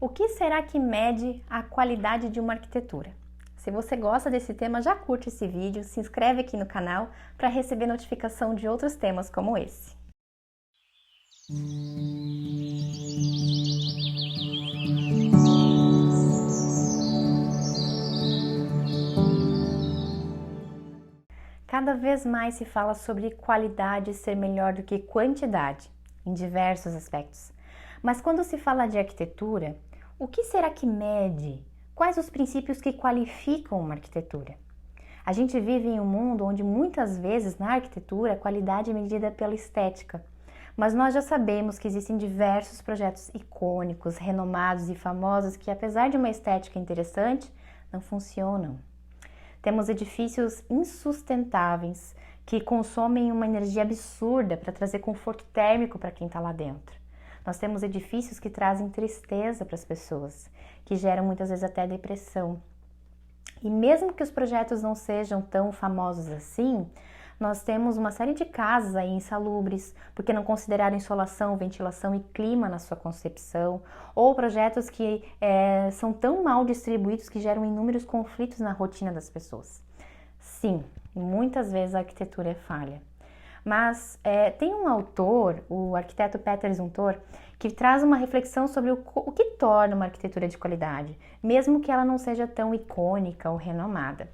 O que será que mede a qualidade de uma arquitetura? Se você gosta desse tema, já curte esse vídeo, se inscreve aqui no canal para receber notificação de outros temas como esse. Cada vez mais se fala sobre qualidade ser melhor do que quantidade, em diversos aspectos. Mas quando se fala de arquitetura, o que será que mede? Quais os princípios que qualificam uma arquitetura? A gente vive em um mundo onde muitas vezes na arquitetura a qualidade é medida pela estética, mas nós já sabemos que existem diversos projetos icônicos, renomados e famosos que, apesar de uma estética interessante, não funcionam. Temos edifícios insustentáveis que consomem uma energia absurda para trazer conforto térmico para quem está lá dentro. Nós temos edifícios que trazem tristeza para as pessoas, que geram muitas vezes até depressão. E mesmo que os projetos não sejam tão famosos assim, nós temos uma série de casas aí insalubres, porque não consideraram insolação, ventilação e clima na sua concepção, ou projetos que são tão mal distribuídos que geram inúmeros conflitos na rotina das pessoas. Sim, muitas vezes a arquitetura é falha. Mas tem um autor, o arquiteto Peter Zumthor, que traz uma reflexão sobre o que torna uma arquitetura de qualidade, mesmo que ela não seja tão icônica ou renomada.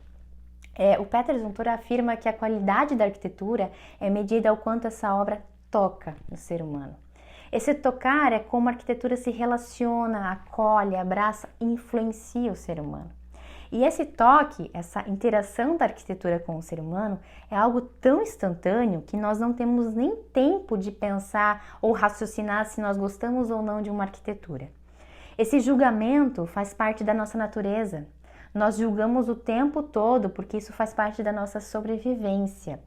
O Peter Zumthor afirma que a qualidade da arquitetura é medida ao quanto essa obra toca no ser humano. Esse tocar é como a arquitetura se relaciona, acolhe, abraça e influencia o ser humano. E esse toque, essa interação da arquitetura com o ser humano é algo tão instantâneo que nós não temos nem tempo de pensar ou raciocinar se nós gostamos ou não de uma arquitetura. Esse julgamento faz parte da nossa natureza. Nós julgamos o tempo todo porque isso faz parte da nossa sobrevivência.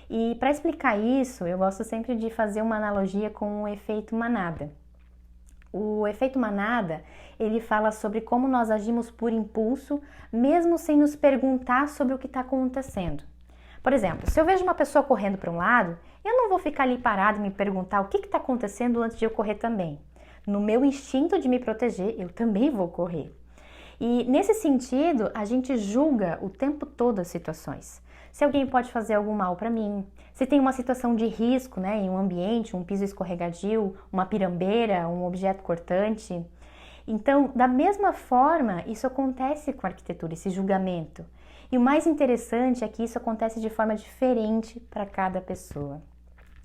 E para explicar isso, eu gosto sempre de fazer uma analogia com o efeito manada. O efeito manada, ele fala sobre como nós agimos por impulso, mesmo sem nos perguntar sobre o que está acontecendo. Por exemplo, se eu vejo uma pessoa correndo para um lado, eu não vou ficar ali parado e me perguntar o que está acontecendo antes de eu correr também. No meu instinto de me proteger, eu também vou correr. E nesse sentido, a gente julga o tempo todo as situações. Se alguém pode fazer algum mal para mim, se tem uma situação de risco, em um ambiente, um piso escorregadio, uma pirambeira, um objeto cortante. Então, da mesma forma, isso acontece com a arquitetura, esse julgamento. E o mais interessante é que isso acontece de forma diferente para cada pessoa.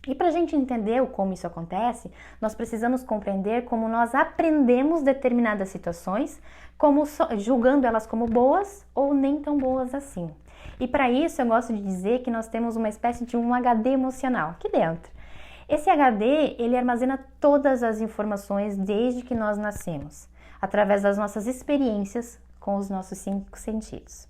E para a gente entender como isso acontece, nós precisamos compreender como nós aprendemos determinadas situações, julgando elas como boas ou nem tão boas assim. E para isso eu gosto de dizer que nós temos uma espécie de um HD emocional aqui dentro. Esse HD, ele armazena todas as informações desde que nós nascemos, através das nossas experiências com os nossos 5 sentidos.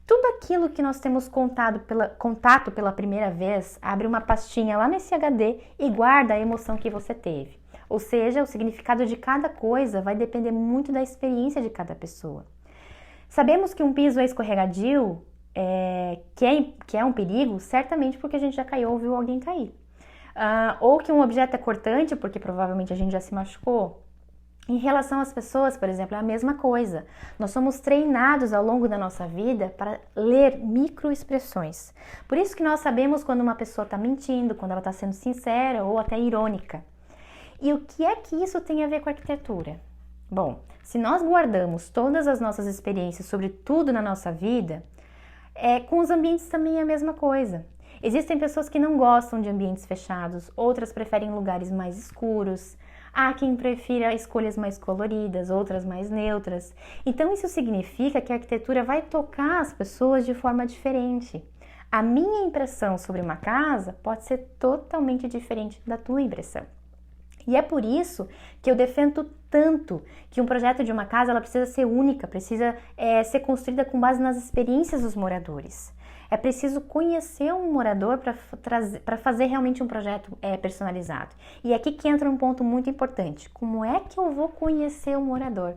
Tudo aquilo que nós temos contato pela primeira vez, abre uma pastinha lá nesse HD e guarda a emoção que você teve. Ou seja, o significado de cada coisa vai depender muito da experiência de cada pessoa. Sabemos que um piso é escorregadio, que é um perigo, certamente porque a gente já caiu ou viu alguém cair. Ou que um objeto é cortante, porque provavelmente a gente já se machucou. Em relação às pessoas, por exemplo, é a mesma coisa. Nós somos treinados ao longo da nossa vida para ler microexpressões. Por isso que nós sabemos quando uma pessoa está mentindo, quando ela está sendo sincera ou até irônica. E o que é que isso tem a ver com a arquitetura? Bom, se nós guardamos todas as nossas experiências sobre tudo na nossa vida, com os ambientes também é a mesma coisa. Existem pessoas que não gostam de ambientes fechados, outras preferem lugares mais escuros. Há quem prefira escolhas mais coloridas, outras mais neutras. Então isso significa que a arquitetura vai tocar as pessoas de forma diferente. A minha impressão sobre uma casa pode ser totalmente diferente da tua impressão. E é por isso que eu defendo tanto que um projeto de uma casa ela precisa ser única, precisa ser construída com base nas experiências dos moradores. É preciso conhecer um morador para fazer realmente um projeto personalizado. E é aqui que entra um ponto muito importante. Como é que eu vou conhecer o morador?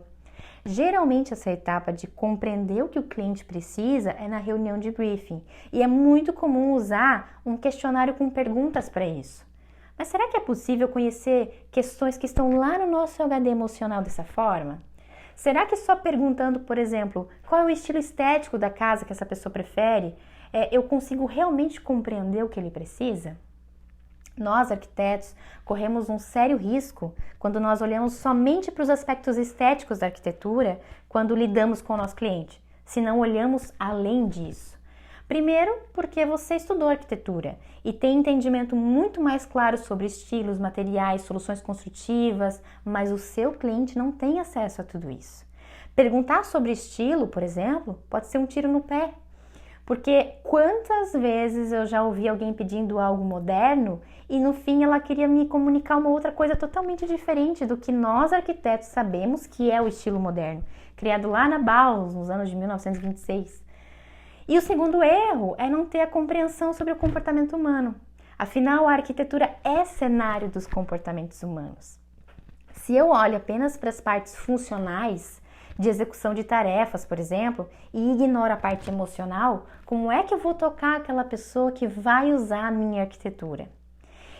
Geralmente essa etapa de compreender o que o cliente precisa é na reunião de briefing. E é muito comum usar um questionário com perguntas para isso. Mas será que é possível conhecer questões que estão lá no nosso HD emocional dessa forma? Será que só perguntando, por exemplo, qual é o estilo estético da casa que essa pessoa prefere, eu consigo realmente compreender o que ele precisa? Nós, arquitetos, corremos um sério risco quando nós olhamos somente para os aspectos estéticos da arquitetura quando lidamos com o nosso cliente, se não olhamos além disso. Primeiro, porque você estudou arquitetura e tem entendimento muito mais claro sobre estilos, materiais, soluções construtivas, mas o seu cliente não tem acesso a tudo isso. Perguntar sobre estilo, por exemplo, pode ser um tiro no pé. Porque quantas vezes eu já ouvi alguém pedindo algo moderno e no fim ela queria me comunicar uma outra coisa totalmente diferente do que nós arquitetos sabemos que é o estilo moderno, criado lá na Bauhaus, nos anos de 1926. E o segundo erro é não ter a compreensão sobre o comportamento humano. Afinal, a arquitetura é cenário dos comportamentos humanos. Se eu olho apenas para as partes funcionais, de execução de tarefas, por exemplo, e ignoro a parte emocional, como é que eu vou tocar aquela pessoa que vai usar a minha arquitetura?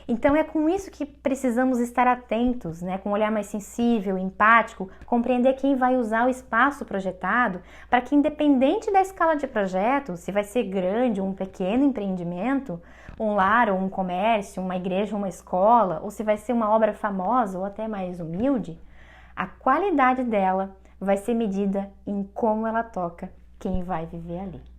Então é com isso que precisamos estar atentos, com um olhar mais sensível, empático, compreender quem vai usar o espaço projetado, para que independente da escala de projeto, se vai ser grande ou um pequeno empreendimento, um lar ou um comércio, uma igreja ou uma escola, ou se vai ser uma obra famosa ou até mais humilde, a qualidade dela vai ser medida em como ela toca quem vai viver ali.